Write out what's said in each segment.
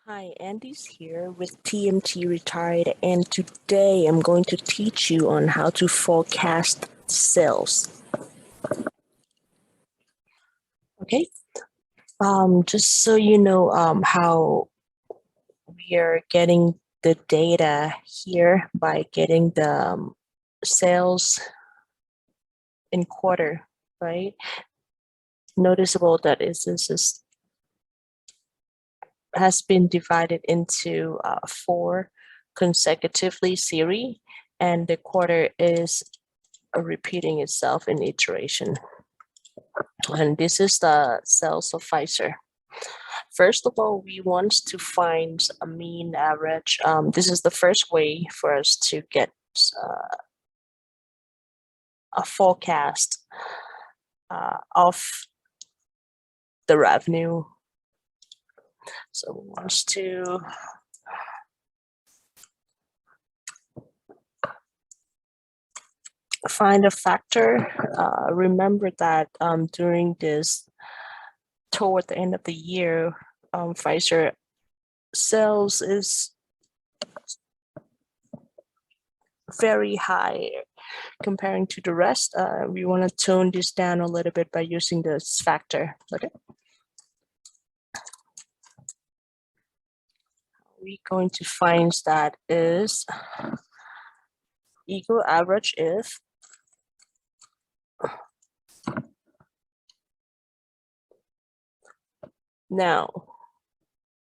Hi, Andy's here with TMT Retired, and today I'm going to teach you on how to forecast sales. Okay, just so you know how we are getting the data here by getting the sales in quarter, right? Noticeable that this has been divided into four consecutively series, and the quarter is repeating itself in iteration. And this is the sales of Pfizer. First of all, we want to find a mean average. This is the first way for us to get a forecast of the revenue. So we want to find a factor. Remember that during this, toward the end of the year, Pfizer sales is very high comparing to the rest. We want to tone this down a little bit by using this factor. Okay. We're going to find that is equal average if now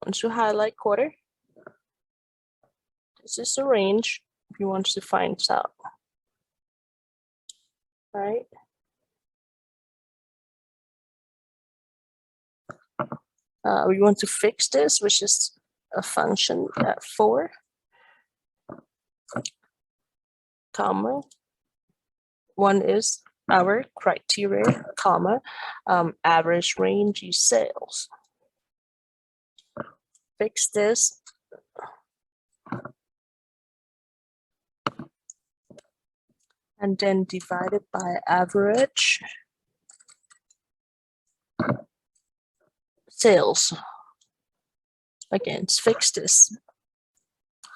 once you highlight quarter, this is the range we want to find out. Right? We want to fix this, which is a function at 4, comma. 1 is our criteria, comma, average range is sales. Fix this. And then divide it by average sales. Again, fix this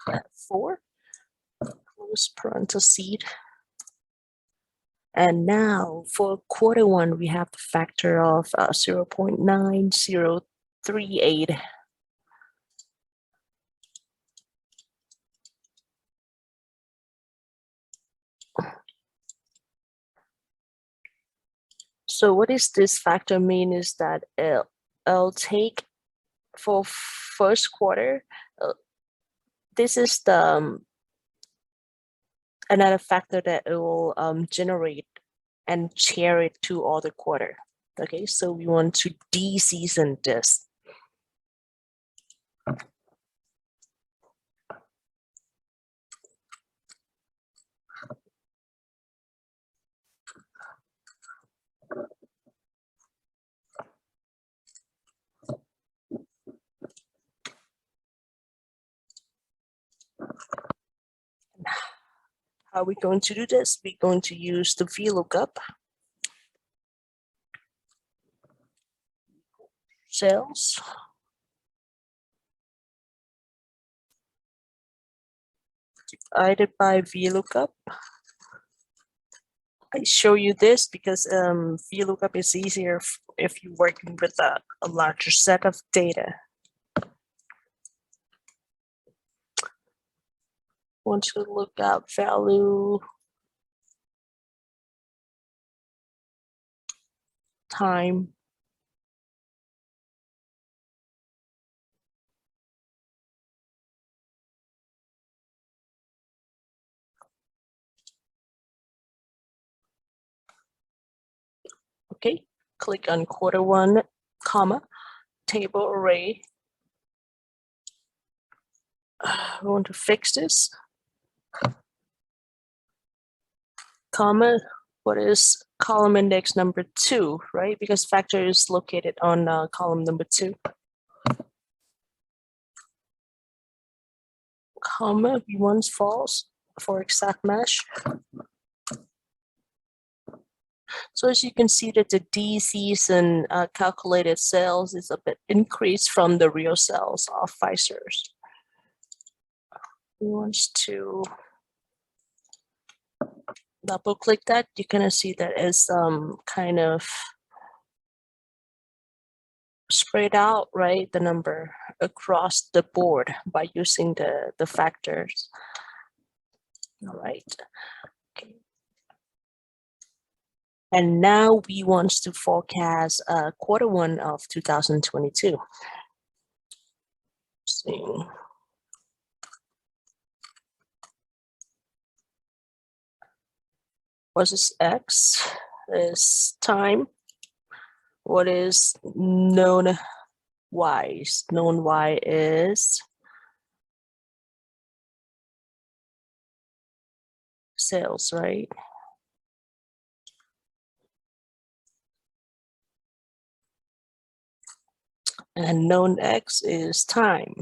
at 4, close parentheses. And now for quarter 1, we have the factor of 0.9038. So what is this factor mean is that I'll take for first quarter, this is the another factor that it will generate and share it to all the quarter. Okay, so we want to de-season this. How are we going to do this? We're going to use the VLOOKUP. Sales. Divided by VLOOKUP. I show you this because VLOOKUP is easier if you're working with a larger set of data. Want to look up value time. Okay, click on quarter 1, comma, table array. We want to fix this. Comma, what is column index number 2, right? Because factor is located on column number 2. Comma, v1's false for exact match. So as you can see that the D season calculated sales is a bit increased from the real sales of Pfizer's. We want to double click that. You can see that it's kind of spread out, right? The number across the board by using the factors. All right. Okay. And now we want to forecast Q1 of 2022. See. What is X? Is time. What is known Y? Known Y is sales, right? And known X is time.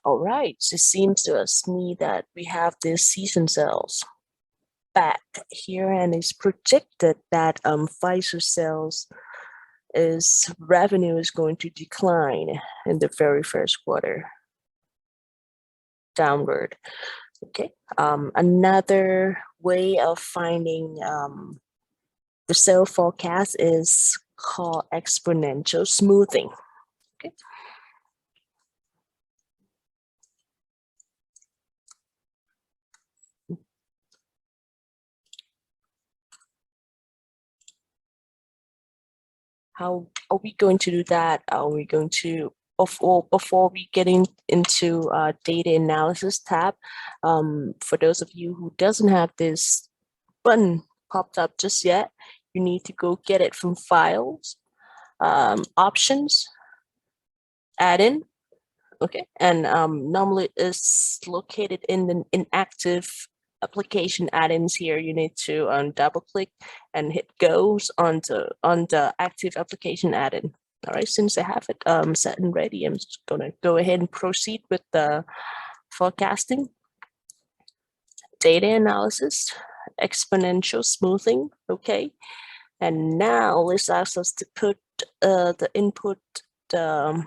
All right, so it seems to us me that we have this season sales back here, and it's projected that Pfizer sales revenue is going to decline in the very first quarter, downward. Okay. Another way of finding the sale forecast is called exponential smoothing. Okay. How are we going to do that? Are we going to, before we get into data analysis tab, for those of you who doesn't have this button popped up just yet, you need to go get it from files, options, add in. Okay, and normally it's located in the inactive application add-ins here. You need to double click and hit goes on the active application add-in. All right, since I have it set and ready, I'm just gonna go ahead and proceed with the forecasting, data analysis, exponential smoothing. Okay, and now let's ask us to put the input the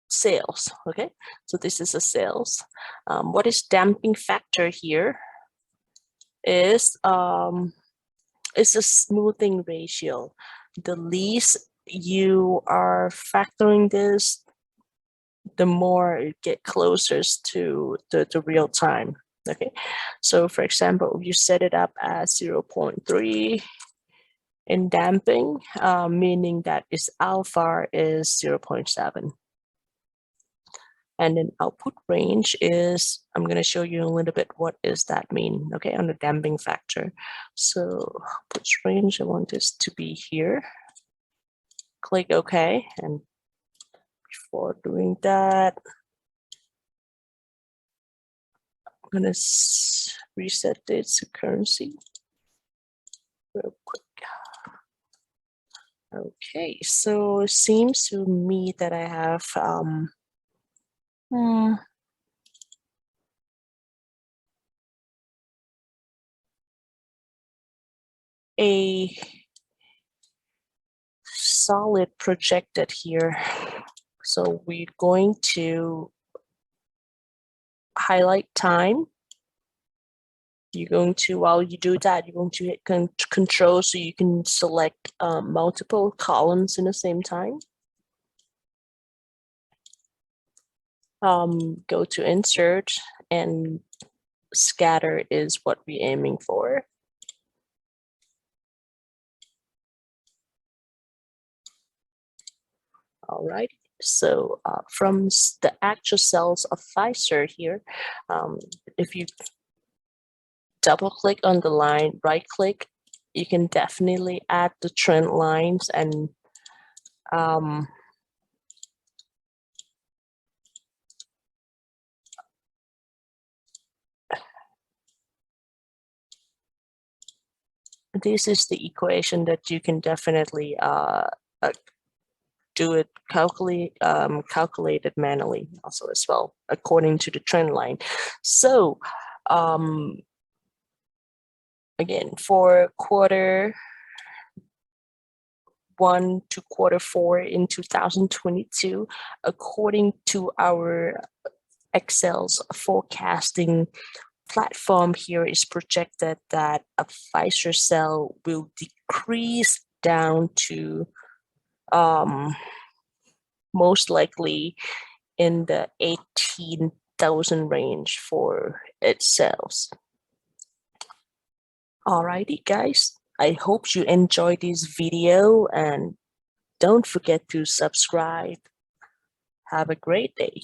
sales. Okay, so this is a sales. What is damping factor here is a smoothing ratio. The least you are factoring this, the more it get closer to the real time. Okay, so for example, if you set it up as 0.3 in damping, meaning that its alpha is 0.7. And then output range is, I'm going to show you a little bit what does that mean, okay, on the damping factor. So output range, I want this to be here. Click OK, and before doing that, I'm gonna reset this currency real quick. Okay, so it seems to me that I have a solid projected here. So we're going to highlight time. You're going to, while you do that, you're going to hit control so you can select multiple columns in the same time. Go to insert, and scatter is what we're aiming for. All right. So from the actual cells of Pfizer here, if you double click on the line, right click, you can definitely add the trend lines and this is the equation that you can definitely do it calculated manually also as well, according to the trend line. So again, for quarter 1 to quarter 4 in 2022, according to our Excel's forecasting platform here, is projected that a Pfizer cell will decrease down to most likely in the 18,000 range for its cells. Alrighty, guys. I hope you enjoyed this video, and don't forget to subscribe. Have a great day.